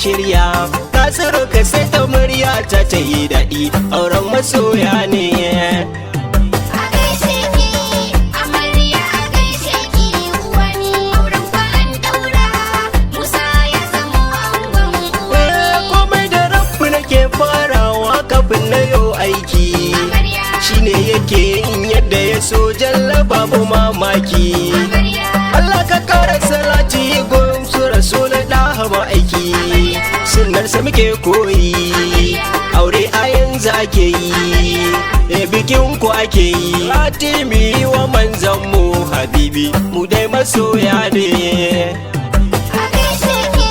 shirya Nasiru ka sai ta murya ta ta yi daɗi auren masoya ne. A gaishe ki amarya, a gaishe ki uwani, auren fa an daura Musa ya zamo angon uwani. Komai da rabu nake farawa kafin na yau aiki Amarya, shine yake yin yadda ya so jalla babu mamaki. amarya, Allah ka kara salati gun su rasul da hama aiki sunnarsa muke koyi aure a yanzu ake yi bikin ku ake yi Fatimi wa manzan mu habibi mu dai masoya ne. a gaishe ki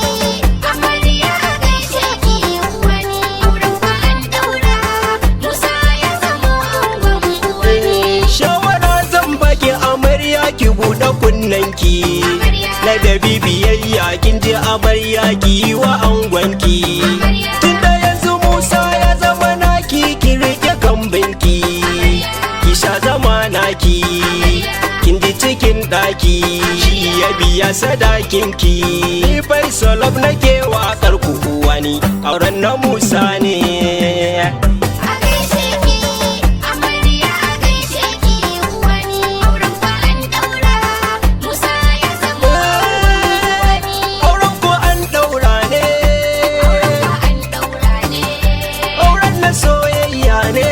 amarya, a gaishe ki uwani, auren fa an daura Musa ya zamo angon uwani. Shawara zan baki amarya ki buɗe kunnanki ladabi biyayya kin ji amarya ki yi wa angonki tunda yanzu Musa ya zama naki ki rike kambinki ki sha zama naki kin ji cikin ɗaki shi ya biya sadakinki ni Faisal nake waƙar ku wani auren na Musa ne. A gaishe ki amarya, a gaishe ki uwani, auren fa an daura Musa ya zamo uwani. Auren ko an ɗaura ne, Auren fa an daura ne, auren na soyayya ne,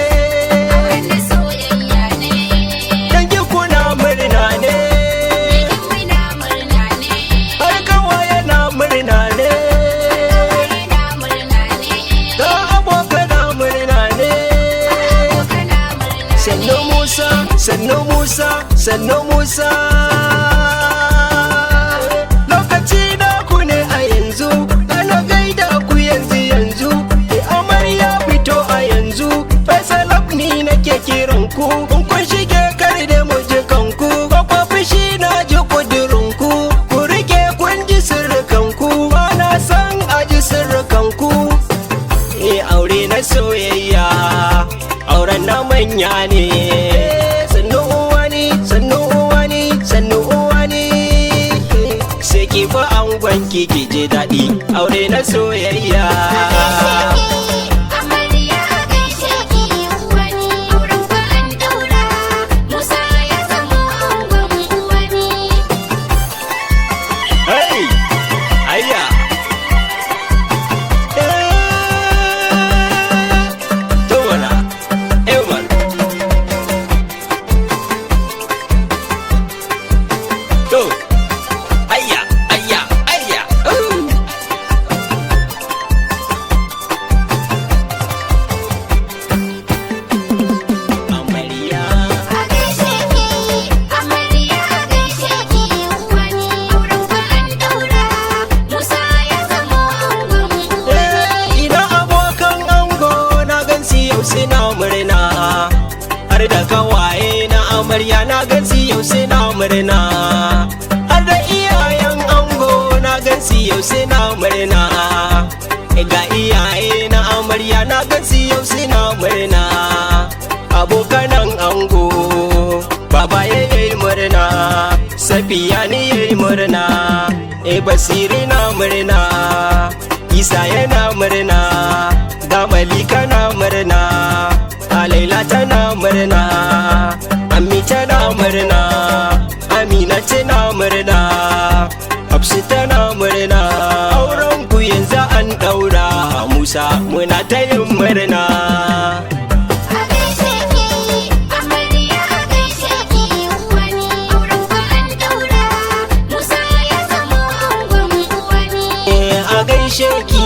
auren na soyayya ne. dangi kuna murna ne, Bikin muna murna ne, har kawa yana murna ne, yana murna ne, da abokana murna ne. abokana murna ne. Sannu Musa, sannu Musa, sannu Musa. Lokaci na ku ne a yanzu, ana gaida ku yanzu yanzu. Amarya fito a yanzu, Faisal ni nake kiran ku. In kun shige kar da mu ji kanku, kwakwa fushi na ji kudurinku. Ku rike kun ji sirrikanku, ba na san a ji sirrikanku. Aure na soyayya auren na manya ne. Sannu uwani, sannu uwani, sannu uwani. Sai ki fa angon ki ji daɗi aure na soyayya. Amarya, a gaishe ki uwani, auren fa an daura Musa ya zamo angon uwani. Hey! Ayya! To wana, man. To, ayya, ayya, ayya. Amarya. A gaishe ki amarya, a gaishe ki uwani, auren fa an daura Musa ya zamo angon uwani. Ina abokan ango na gansi yau suna murna har da kawaye na amarya na gansi yau suna murna har da iyayen ango na gansi yau suna murna ga iyaye na amarya na gansi yau suna murna abokanan ango baba yayi murna safiya ne yayi murna basiri na murna isa yana murna ga malika na murna alaila tana murna ammi tana murna amina tana murna hafsi tana murna auren ku yanzu an daura musa muna ta yin murna. A gaishe ki amarya, a gaishe ki uwani, auren fa an daura Musa ya zamo angon uwani. A gaishe ki